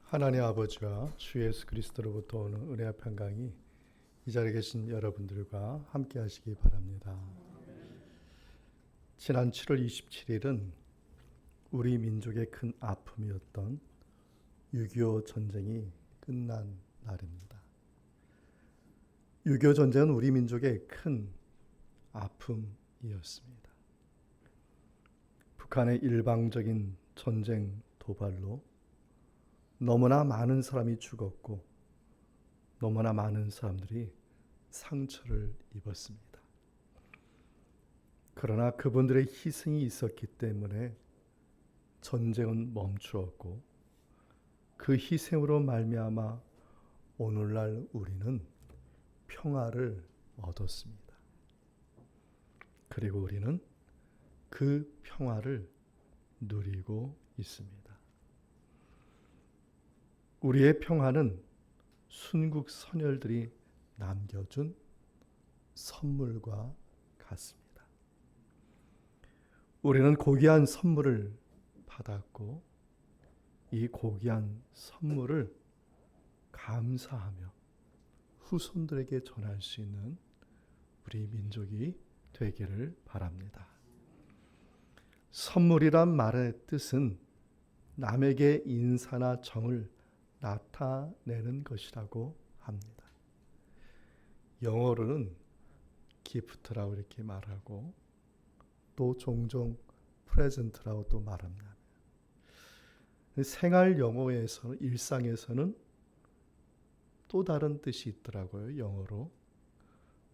하나님 아버지와 주 예수 그리스도로부터 오는 은혜와 평강이 이 자리에 계신 여러분들과 함께 하시기 바랍니다. 지난 7월 27일은 우리 민족의 큰 아픔이었던 6.25 전쟁이 끝난 날입니다. 6.25 전쟁은 우리 민족의 큰 아픔이었습니다. 북한의 일방적인 전쟁 도발로 너무나 많은 사람이 죽었고 너무나 많은 사람들이 상처를 입었습니다. 그러나 그분들의 희생이 있었기 때문에 전쟁은 멈추었고 그 희생으로 말미암아 오늘날 우리는 평화를 얻었습니다. 그리고 우리는 그 평화를 누리고 있습니다. 우리의 평화는 순국 선열들이 남겨준 선물과 같습니다. 우리는 고귀한 선물을 받았고 이 고귀한 선물을 감사하며 후손들에게 전할 수 있는 우리 민족이 되기를 바랍니다. 선물이란 말의 뜻은 남에게 인사나 정을 나타내는 것이라고 합니다. 영어로는 gift라고 이렇게 말하고 또 종종 present라고 또 말합니다. 생활 영어에서는 일상에서는 또 다른 뜻이 있더라고요. 영어로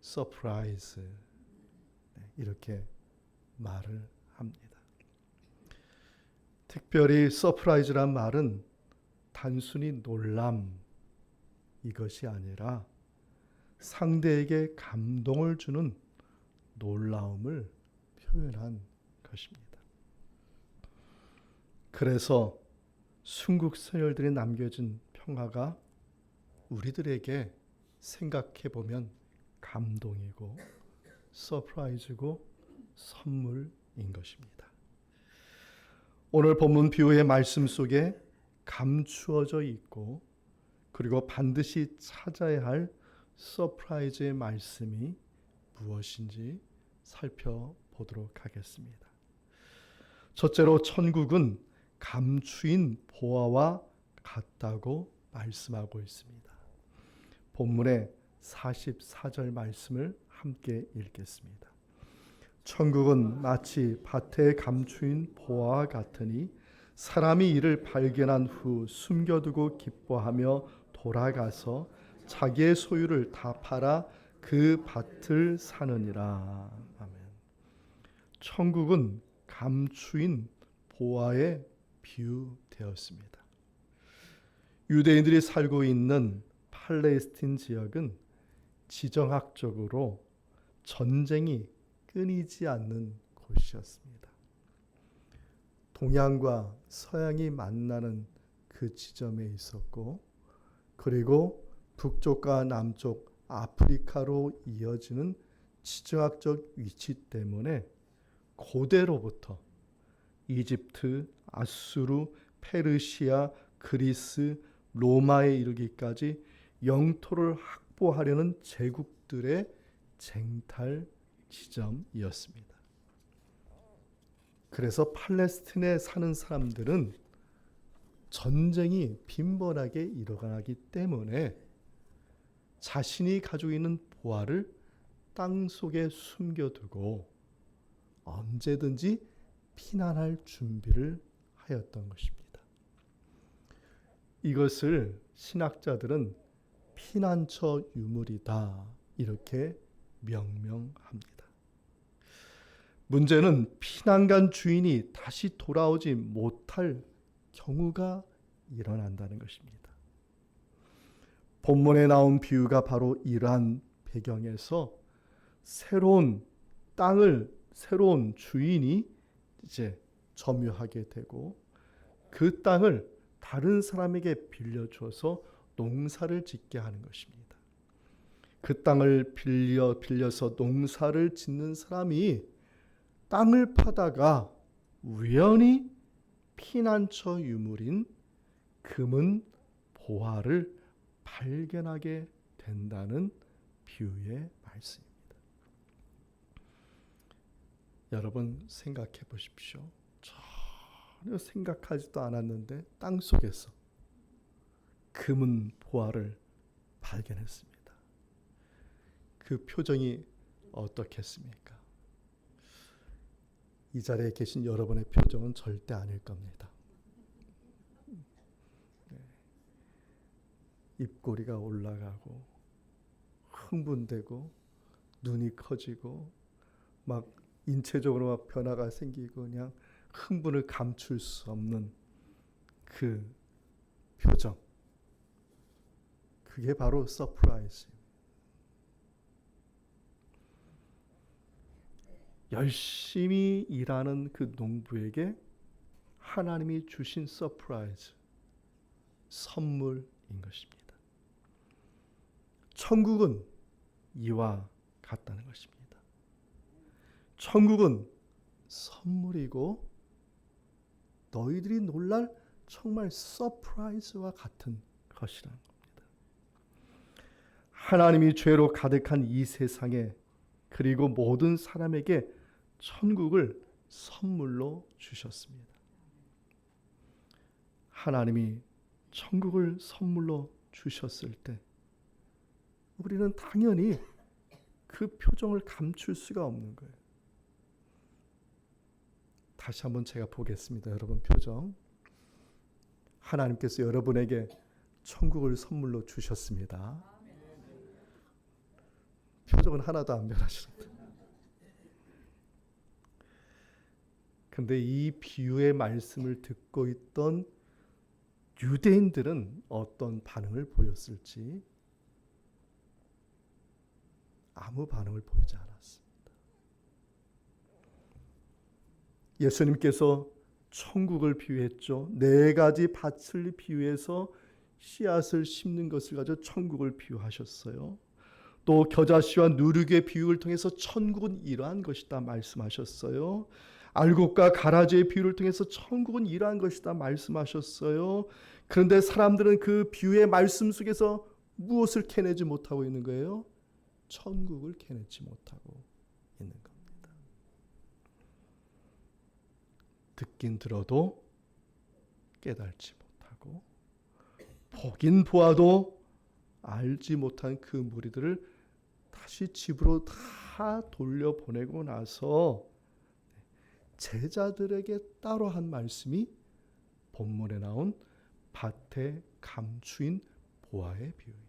surprise 이렇게 말을 합니다. 특별히 surprise란 말은 단순히 놀람 이것이 아니라 상대에게 감동을 주는 놀라움을 표현한 것입니다. 그래서 순국 선열들이 남겨진 평화가 우리들에게 생각해 보면 감동이고 서프라이즈고 선물인 것입니다. 오늘 본문 비유의 말씀 속에 감추어져 있고 그리고 반드시 찾아야 할 서프라이즈의 말씀이 무엇인지 살펴보도록 하겠습니다. 첫째로 천국은 감추인 보화와 같다고 말씀하고 있습니다. 본문의 44절 말씀을 함께 읽겠습니다. 천국은 마치 밭에 감추인 보화와 같으니 사람이 이를 발견한 후 숨겨두고 기뻐하며 돌아가서 자기의 소유를 다 팔아 그 밭을 사느니라. 아멘. 천국은 감추인 보화에 비유되었습니다. 유대인들이 살고 있는 팔레스틴 지역은 지정학적으로 전쟁이 끊이지 않는 곳이었습니다. 동양과 서양이 만나는 그 지점에 있었고 그리고 북쪽과 남쪽 아프리카로 이어지는 지정학적 위치 때문에 고대로부터 이집트, 아수르, 페르시아, 그리스, 로마에 이르기까지 영토를 확보하려는 제국들의 쟁탈 지점이었습니다. 그래서 팔레스틴에 사는 사람들은 전쟁이 빈번하게 일어나기 때문에 자신이 가지고 있는 보화를 땅 속에 숨겨두고 언제든지 피난할 준비를 하였던 것입니다. 이것을 신학자들은 피난처 유물이다 이렇게 명명합니다. 문제는 피난간 주인이 다시 돌아오지 못할 경우가 일어난다는 것입니다. 본문에 나온 비유가 바로 이러한 배경에서 새로운 땅을 새로운 주인이 이제 점유하게 되고 그 땅을 다른 사람에게 빌려줘서 농사를 짓게 하는 것입니다. 그 땅을 빌려서 농사를 짓는 사람이 땅을 파다가 우연히 피난처 유물인 금은 보화를 발견하게 된다는 비유의 말씀입니다. 여러분 생각해 보십시오. 전혀 생각하지도 않았는데 땅 속에서 금은 보화를 발견했습니다. 그 표정이 어떻겠습니까? 이 자리에 계신 여러분의 표정은 절대 아닐 겁니다. 입꼬리가 올라가고 흥분되고 눈이 커지고 막 인체적으로 막 변화가 생기고 그냥 흥분을 감출 수 없는 그 표정. 그게 바로 서프라이즈입니다. 열심히 일하는 그 농부에게 하나님이 주신 서프라이즈, 선물인 것입니다. 천국은 이와 같다는 것입니다. 천국은 선물이고 너희들이 놀랄 정말 서프라이즈와 같은 것이라는 겁니다. 하나님이 죄로 가득한 이 세상에 그리고 모든 사람에게 천국을 선물로 주셨습니다. 하나님이 천국을 선물로 주셨을 때 우리는 당연히 그 표정을 감출 수가 없는 거예요. 다시 한번 제가 보겠습니다. 여러분 표정. 하나님께서 여러분에게 천국을 선물로 주셨습니다. 표정은 하나도 안 변하시는데. 근데 이 비유의 말씀을 듣고 있던 유대인들은 어떤 반응을 보였을지 아무 반응을 보이지 않았습니다. 예수님께서 천국을 비유했죠. 4가지 밭을 비유해서 씨앗을 심는 것을 가지고 천국을 비유하셨어요. 또 겨자씨와 누룩의 비유를 통해서 천국은 이러한 것이다 말씀하셨어요. 알곡과 가라지의 비유를 통해서 천국은 이러한 것이다 말씀하셨어요. 그런데 사람들은 그 비유의 말씀 속에서 무엇을 캐내지 못하고 있는 거예요? 천국을 캐내지 못하고 있는 겁니다. 듣긴 들어도 깨달지 못하고 보긴 보아도 알지 못한 그 무리들을 다시 집으로 다 돌려보내고 나서 제자들에게 따로 한 말씀이 본문에 나온 밭에 감추인 보화의 비유입니다.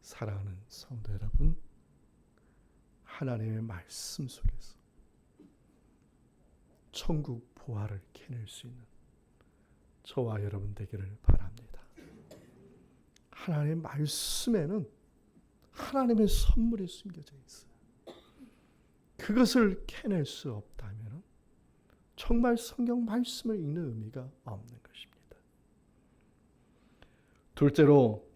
사랑하는 성도 여러분, 하나님의 말씀 속에서 천국 보화를 캐낼 수 있는 저와 여러분 되기를 바랍니다. 하나님의 말씀에는 하나님의 선물이 숨겨져 있어요. 그것을 캐낼 수 없다면 정말 성경 말씀을 읽는 의미가 없는 것입니다. 둘째로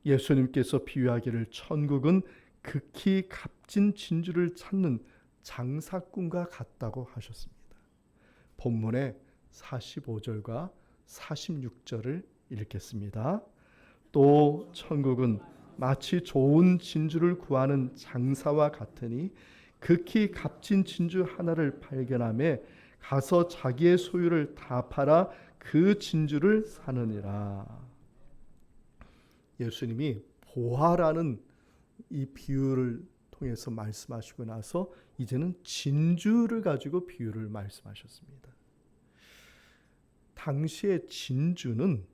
예수님께서 비유하기를 천국은 극히 값진 진주를 찾는 장사꾼과 같다고 하셨습니다. 본문의 45절과 46절을 읽겠습니다. 또 천국은 마치 좋은 진주를 구하는 장사와 같으니 극히 값진 진주 하나를 발견하며 가서 자기의 소유를 다 팔아 그 진주를 사느니라. 예수님이 보화라는 이 비유를 통해서 말씀하시고 나서 이제는 진주를 가지고 비유를 말씀하셨습니다. 당시의 진주는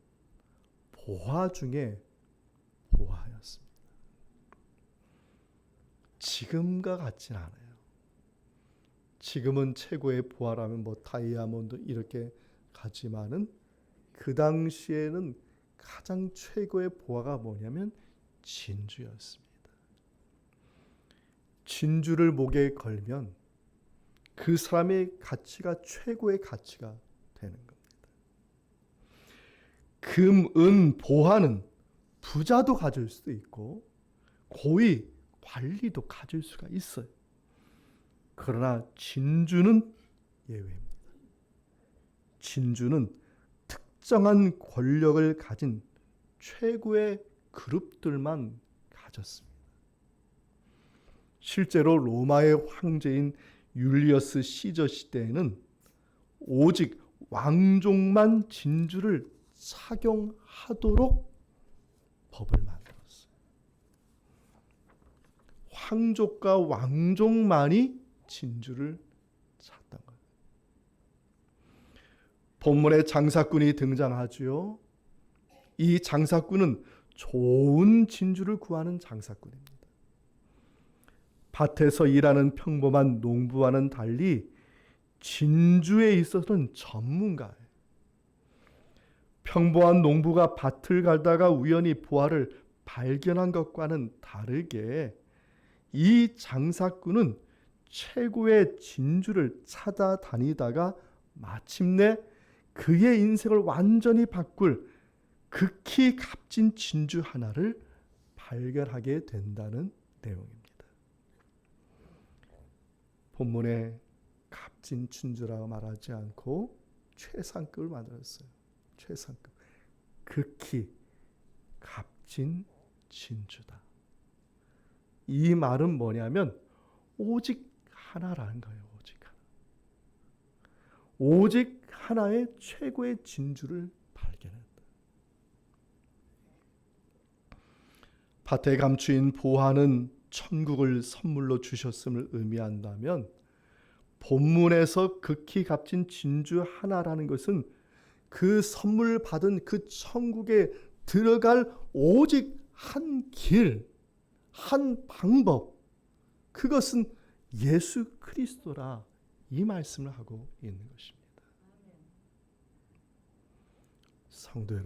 보화 중에 보화였습니다. 지금과 같진 않아요. 지금은 최고의 보화라면 뭐 다이아몬드 이렇게 가지만은 그 당시에는 가장 최고의 보화가 뭐냐면 진주였습니다. 진주를 목에 걸면 그 사람의 가치가 최고의 가치가 되는 겁니다. 금, 은, 보화는 부자도 가질 수도 있고 고위, 관리도 가질 수가 있어요. 그러나 진주는 예외입니다. 진주는 특정한 권력을 가진 최고의 그룹들만 가졌습니다. 실제로 로마의 황제인 율리어스 시저 시대에는 오직 왕족만 진주를 착용하도록 법을 만들었어요. 황족과 왕족만이 진주를 찼던 거예요. 본문에 장사꾼이 등장하지요. 이 장사꾼은 좋은 진주를 구하는 장사꾼입니다. 밭에서 일하는 평범한 농부와는 달리 진주에 있어서는 전문가예요. 평범한 농부가 밭을 갈다가 우연히 보화를 발견한 것과는 다르게 이 장사꾼은 최고의 진주를 찾아다니다가 마침내 그의 인생을 완전히 바꿀 극히 값진 진주 하나를 발견하게 된다는 내용입니다. 본문에 값진 진주라고 말하지 않고 최상급을 만들었어요. 최상급. 극히 값진 진주다. 이 말은 뭐냐면 오직 하나라는 거예요. 오직 하나. 오직 하나의 최고의 진주를 발견했다. 밭에 감추인 보화는 천국을 선물로 주셨음을 의미한다면 본문에서 극히 값진 진주 하나라는 것은 그 선물 받은 그 천국에 들어갈 오직 한 길, 한 방법, 그것은 예수 그리스도라, 이 말씀을 하고 있는 것입니다. 성도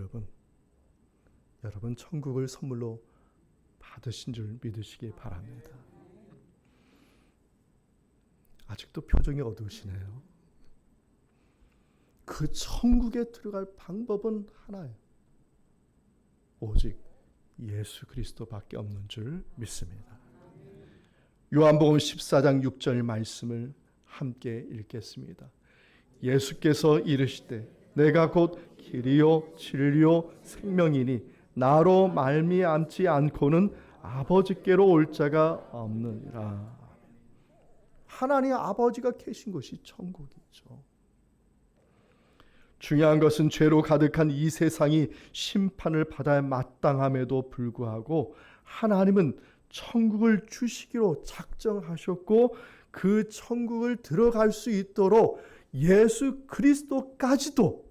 여러분 천국을 선물로 받으신 줄 믿으시기 바랍니다. 아직도 표정이 어두우시네요. 그 천국에 들어갈 방법은 하나예요. 오직 예수 그리스도밖에 없는 줄 믿습니다. 요한복음 14장 6절 말씀을 함께 읽겠습니다. 예수께서 이르시되 내가 곧 길이요 진리요 생명이니 나로 말미암지 않고는 아버지께로 올 자가 없느니라. 하나님 아버지가 계신 곳이 천국이죠. 중요한 것은 죄로 가득한 이 세상이 심판을 받아야 마땅함에도 불구하고 하나님은 천국을 주시기로 작정하셨고 그 천국을 들어갈 수 있도록 예수 그리스도까지도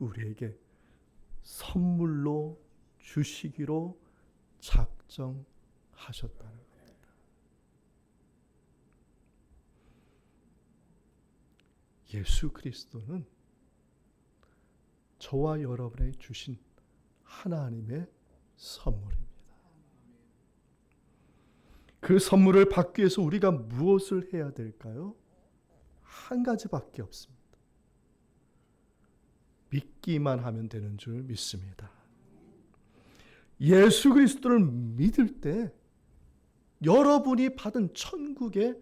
우리에게 선물로 주시기로 작정하셨다는 겁니다. 예수 그리스도는 저와 여러분에게 주신 하나님의 선물입니다. 그 선물을 받기 위해서 우리가 무엇을 해야 될까요? 한 가지밖에 없습니다. 믿기만 하면 되는 줄 믿습니다. 예수 그리스도를 믿을 때 여러분이 받은 천국에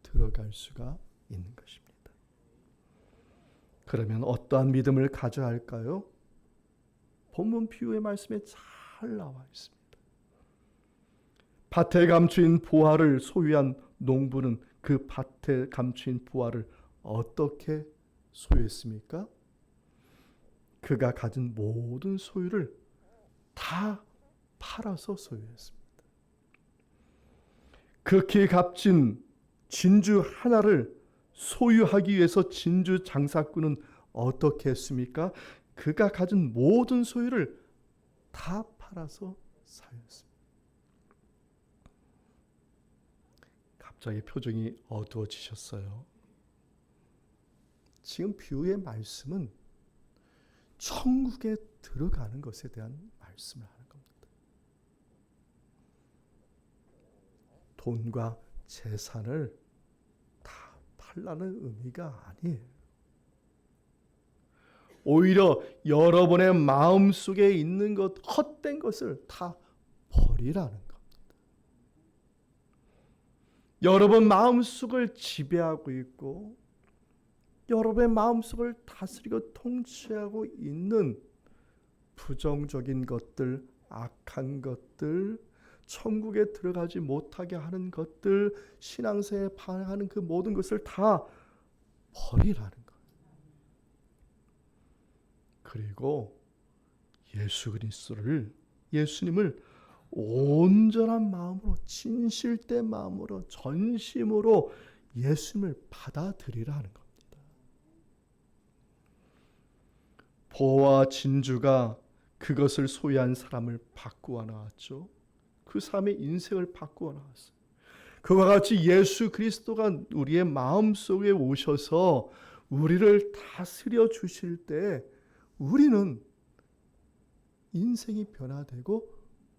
들어갈 수가 있는 것입니다. 그러면 어떠한 믿음을 가져야 할까요? 본문 비유의 말씀에 잘 나와 있습니다. 밭에 감추인 보화를 소유한 농부는 그 밭에 감추인 보화를 어떻게 소유했습니까? 그가 가진 모든 소유를 다 팔아서 소유했습니다. 극히 값진 진주 하나를 소유하기 위해서 진주 장사꾼은 어떻게 했습니까? 그가 가진 모든 소유를 다 팔아서 사였습니다. 갑자기 표정이 어두워지셨어요. 지금 비유의 말씀은 천국에 들어가는 것에 대한 말씀을 하는 겁니다. 돈과 재산을 다 팔라는 의미가 아니에요. 오히려 여러분의 마음속에 있는 것, 헛된 것을 다 버리라는 겁니다. 여러분 마음속을 지배하고 있고 여러분의 마음속을 다스리고 통치하고 있는 부정적인 것들, 악한 것들, 천국에 들어가지 못하게 하는 것들, 신앙생활에 반하는 그 모든 것을 다 버리라는 거예요. 그리고 예수님을 온전한 마음으로, 진실된 마음으로, 전심으로 예수님을 받아들이라는 겁니다. 보와 진주가 그것을 소유한 사람을 바꾸어 나왔죠. 그 사람의 인생을 바꾸어 나왔어요. 그와 같이 예수 그리스도가 우리의 마음속에 오셔서 우리를 다스려 주실 때 우리는 인생이 변화되고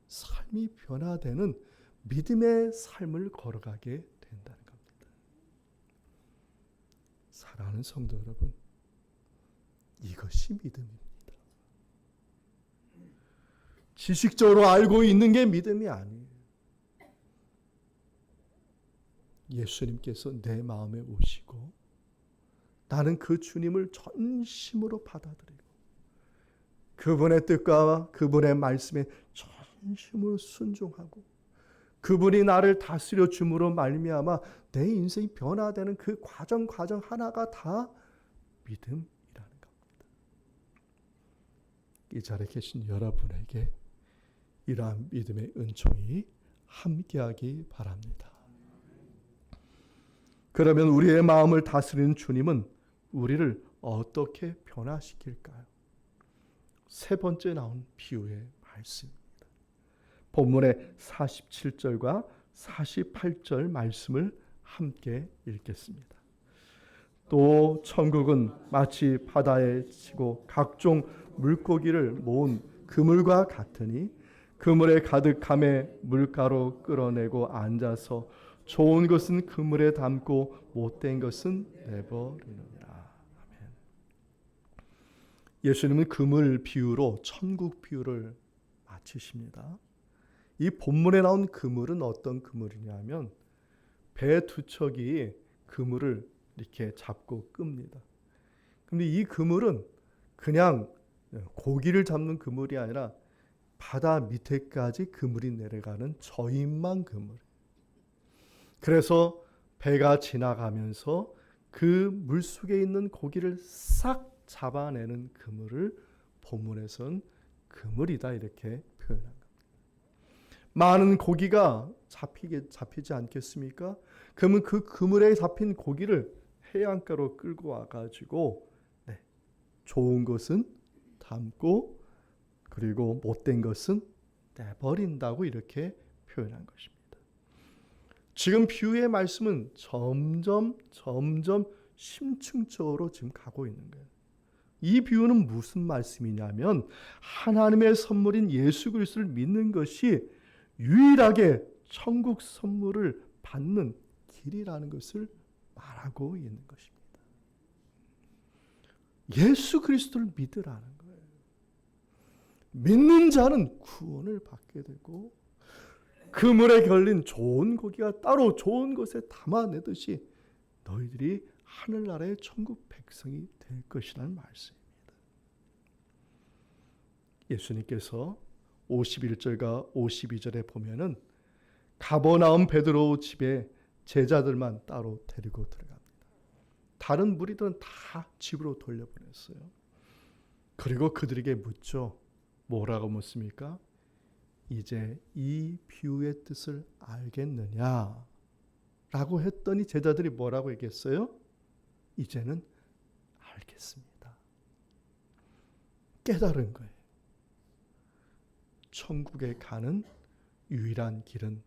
삶이 변화되는 믿음의 삶을 걸어가게 된다는 겁니다. 사랑하는 성도 여러분, 이것이 믿음입니다. 지식적으로 알고 있는 게 믿음이 아니에요. 예수님께서 내 마음에 오시고 나는 그 주님을 전심으로 받아들이고 그분의 뜻과 그분의 말씀에 전심으로 순종하고 그분이 나를 다스려 줌으로 말미암아 내 인생이 변화되는 그 과정 하나가 다 믿음이라는 겁니다. 이 자리에 계신 여러분에게 이러한 믿음의 은총이 함께하기 바랍니다. 그러면 우리의 마음을 다스리는 주님은 우리를 어떻게 변화시킬까요? 세 번째 나온 비유의 말씀입니다. 본문의 47절과 48절 말씀을 함께 읽겠습니다. 또 천국은 마치 바다에 치고 각종 물고기를 모은 그물과 같으니 그물에 가득함에 물가로 끌어내고 앉아서 좋은 것은 그물에 담고 못된 것은 내버리느니라. 아멘. 예수님은 그물 비유로 천국 비유를 마치십니다. 이 본문에 나온 그물은 어떤 그물이냐면 배 두 척이 그물을 이렇게 잡고 끕니다. 근데 이 그물은 그냥 고기를 잡는 그물이 아니라 바다 밑에까지 그물이 내려가는 저인망 그물. 그래서 배가 지나가면서 그 물속에 있는 고기를 싹 잡아내는 그물을 본문에선 그물이다 이렇게 표현한 겁니다. 많은 고기가 잡히지 않겠습니까? 그러면 그 그물에 잡힌 고기를 해안가로 끌고 와가지고 좋은 것은 담고 그리고 못된 것은 내버린다고 이렇게 표현한 것입니다. 지금 비유의 말씀은 점점 심층적으로 지금 가고 있는 거예요. 이 비유는 무슨 말씀이냐면 하나님의 선물인 예수 그리스도를 믿는 것이 유일하게 천국 선물을 받는 길이라는 것을 말하고 있는 것입니다. 예수 그리스도를 믿으라는 거예요. 믿는 자는 구원을 받게 되고 그물에 걸린 좋은 고기가 따로 좋은 곳에 담아내듯이 너희들이 하늘나라의 천국 백성이 될 것이라는 말씀입니다. 예수님께서 51절과 52절에 보면은 가버나움 베드로 집에 제자들만 따로 데리고 들어갑니다. 다른 무리들은 다 집으로 돌려보냈어요. 그리고 그들에게 묻죠. 뭐라고 묻습니까? 이제 이 비유의 뜻을 알겠느냐? 라고 했더니 제자들이 뭐라고 얘기했어요? 이제는 알겠습니다. 깨달은 거예요. 천국에 가는 유일한 길은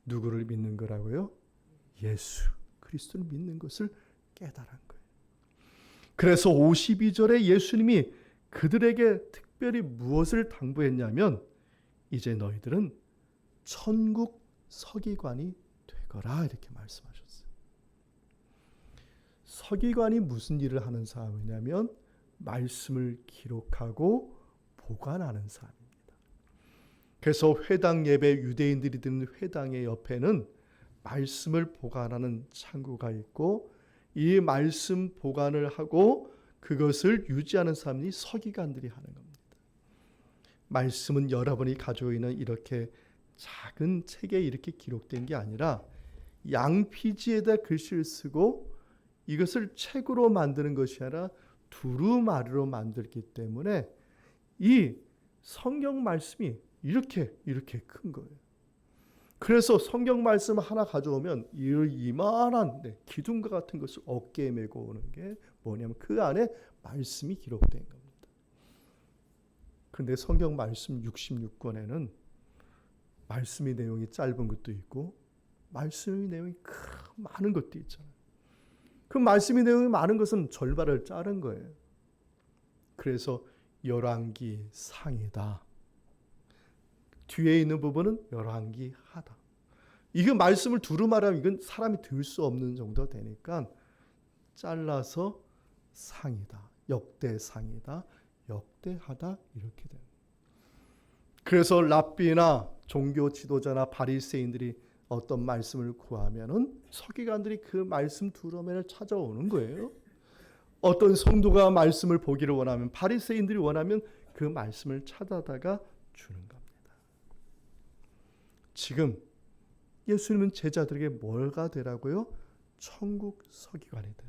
누구를 믿는 거라고요? 예수 그리스도를 믿는 것을 깨달은 거예요. 그래서 52절에 예수님이 그들에게 특별히 무엇을 당부했냐면 이제 너희들은 천국 서기관이 되거라 이렇게 말씀하셨어요. 서기관이 무슨 일을 하는 사람이냐면 말씀을 기록하고 보관하는 사람입니다. 그래서 회당 예배 유대인들이 드는 회당의 옆에는 말씀을 보관하는 창구가 있고 이 말씀 보관을 하고 그것을 유지하는 사람이 서기관들이 하는 겁니다. 말씀은 여러분이 가지고 있는 이렇게 작은 책에 이렇게 기록된 게 아니라 양피지에다 글씨를 쓰고 이것을 책으로 만드는 것이 아니라 두루마리로 만들기 때문에 이 성경 말씀이 이렇게 큰 거예요. 그래서 성경 말씀 하나 가져오면 이만한 기둥과 같은 것을 어깨에 메고 오는 게 뭐냐면 그 안에 말씀이 기록된 겁니다. 그런데 성경 말씀 66권에는 말씀의 내용이 짧은 것도 있고 말씀의 내용이 많은 것도 있잖아요. 그 말씀의 내용이 많은 것은 절반을 자른 거예요. 그래서 열왕기 상이다. 뒤에 있는 부분은 열왕기 하다. 이거 말씀을 두루마리하면 이건 사람이 들 수 없는 정도 되니까 잘라서 상이다. 역대상이다. 역대하다. 이렇게 됩니다. 그래서 랍비나 종교 지도자나 바리새인들이 어떤 말씀을 구하면은 서기관들이 그 말씀 두루마리를 찾아오는 거예요. 어떤 성도가 말씀을 보기를 원하면 바리새인들이 원하면 그 말씀을 찾아다가 주는 겁니다. 지금 예수님은 제자들에게 뭐가 되라고요? 천국 서기관이 돼.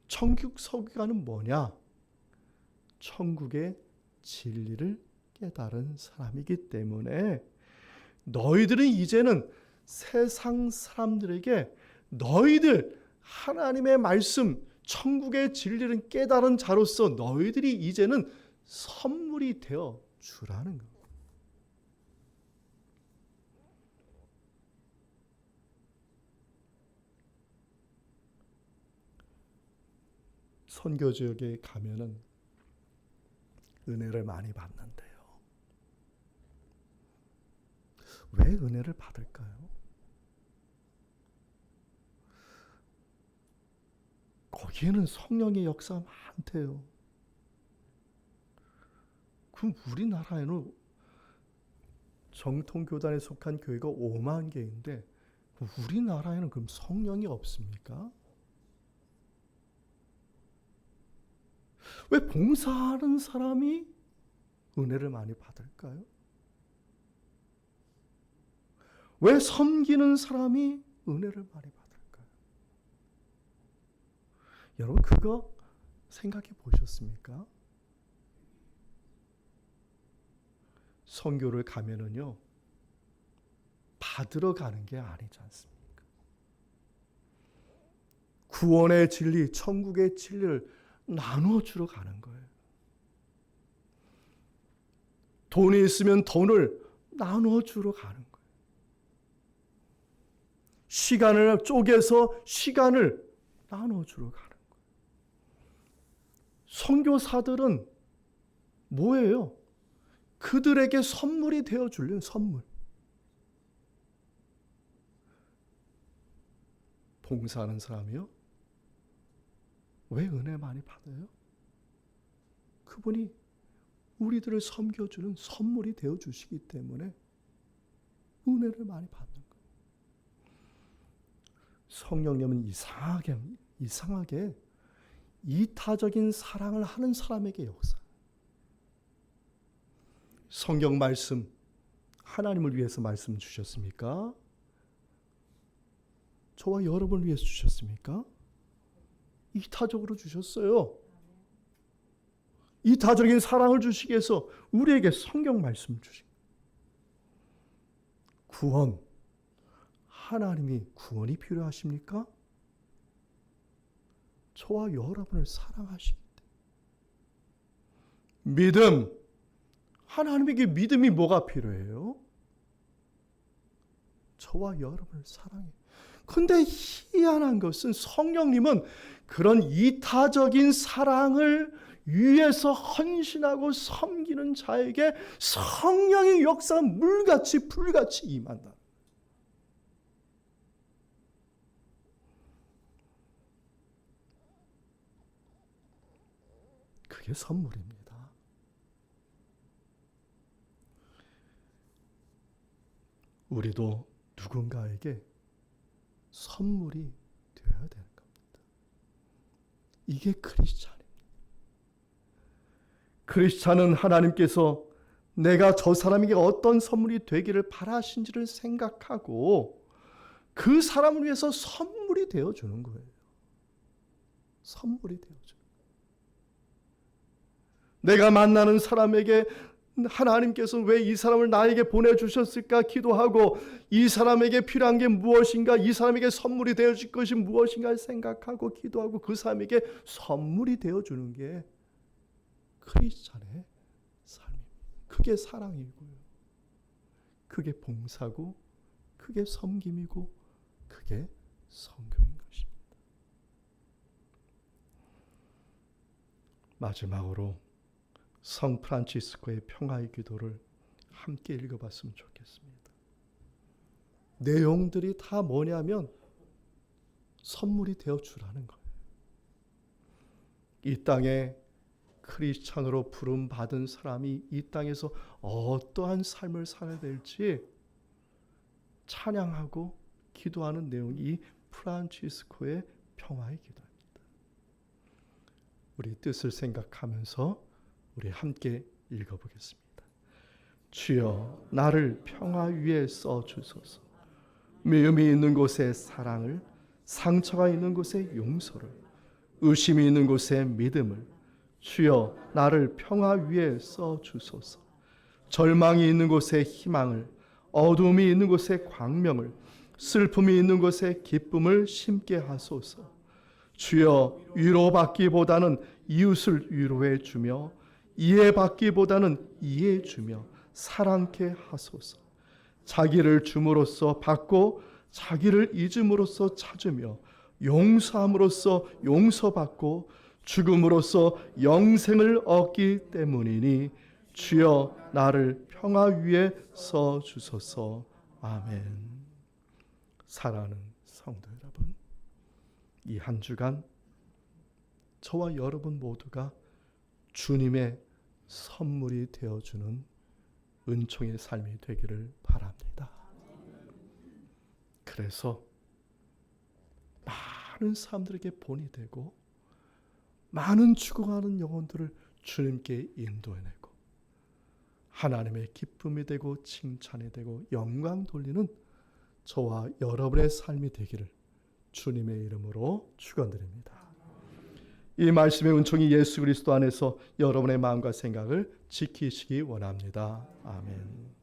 천국 서기관은 뭐냐? 천국의 진리를 깨달은 사람이기 때문에 너희들은 이제는 세상 사람들에게 너희들 하나님의 말씀, 천국의 진리를 깨달은 자로서 너희들이 이제는 선물이 되어 주라는 겁니다. 선교 지역에 가면은 은혜를 많이 받는데요. 왜 은혜를 받을까요? 거기에는 성령의 역사가 많대요. 그럼 우리나라에는 정통교단에 속한 교회가 5만 개인데 우리나라에는 그럼 성령이 없습니까? 왜 봉사하는 사람이 은혜를 많이 받을까요? 왜 섬기는 사람이 은혜를 많이 받을까요? 여러분 그거 생각해 보셨습니까? 선교를 가면은요 받으러 가는 게 아니지 않습니까? 구원의 진리, 천국의 진리를 나누어 주러 가는 거예요. 돈이 있으면 돈을 나누어 주러 가는 거예요. 시간을 쪼개서 시간을 나누어 주러 가는 거예요. 선교사들은 뭐예요? 그들에게 선물이 되어 주려는 선물. 봉사하는 사람이요? 왜 은혜 많이 받아요? 그분이 우리들을 섬겨주는 선물이 되어 주시기 때문에 은혜를 많이 받는 거예요. 성령님은 이상하게 이타적인 사랑을 하는 사람에게 역사. 성경 말씀 하나님을 위해서 말씀 주셨습니까? 저와 여러분을 위해서 주셨습니까? 이타적으로 주셨어요. 이타적인 사랑을 주시기 위해서 우리에게 성경 말씀 주신 구원. 하나님이 구원이 필요하십니까? 저와 여러분을 사랑하시기 때문에. 믿음. 하나님에게 믿음이 뭐가 필요해요? 저와 여러분을 사랑해. 근데 희한한 것은 성령님은 그런 이타적인 사랑을 위해서 헌신하고 섬기는 자에게 성령의 역사가 물같이 불같이 임한다. 그게 선물입니다. 우리도 누군가에게 선물이 되어야 됩니다. 이게 크리스찬입니다. 크리스찬은 하나님께서 내가 저 사람에게 어떤 선물이 되기를 바라신지를 생각하고 그 사람을 위해서 선물이 되어주는 거예요. 선물이 되어주는 거예요. 내가 만나는 사람에게 하나님께서 왜 이 사람을 나에게 보내주셨을까 기도하고 이 사람에게 필요한 게 무엇인가, 이 사람에게 선물이 되어줄 것이 무엇인가 생각하고 기도하고 그 사람에게 선물이 되어주는 게 크리스찬의 삶입니다. 그게 사랑이고요. 그게 봉사고 그게 섬김이고 그게 선교인 것입니다. 마지막으로 성 프란치스코의 평화의 기도를 함께 읽어봤으면 좋겠습니다. 내용들이 다 뭐냐면 선물이 되어주라는 거예요. 이 땅에 크리스찬으로 부름받은 사람이 이 땅에서 어떠한 삶을 살아야 될지 찬양하고 기도하는 내용이 이 프란치스코의 평화의 기도입니다. 우리 뜻을 생각하면서 우리 함께 읽어보겠습니다. 주여 나를 평화 위에 써주소서. 미움이 있는 곳에 사랑을, 상처가 있는 곳에 용서를, 의심이 있는 곳에 믿음을, 주여 나를 평화 위에 써주소서. 절망이 있는 곳에 희망을, 어둠이 있는 곳에 광명을, 슬픔이 있는 곳에 기쁨을 심게 하소서. 주여 위로받기보다는 이웃을 위로해 주며 이해받기보다는 이해해 주며 사랑케 하소서. 자기를 줌으로써 받고 자기를 잊음으로써 찾으며 용서함으로써 용서받고 죽음으로써 영생을 얻기 때문이니 주여 나를 평화 위에 써주소서. 아멘. 사랑하는 성도 여러분, 이 한 주간 저와 여러분 모두가 주님의 선물이 되어주는 은총의 삶이 되기를 바랍니다. 그래서 많은 사람들에게 본이 되고 많은 죽어가는 영혼들을 주님께 인도해내고 하나님의 기쁨이 되고 칭찬이 되고 영광 돌리는 저와 여러분의 삶이 되기를 주님의 이름으로 축원드립니다. 이 말씀의 은총이 예수 그리스도 안에서 여러분의 마음과 생각을 지키시기 원합니다. 아멘.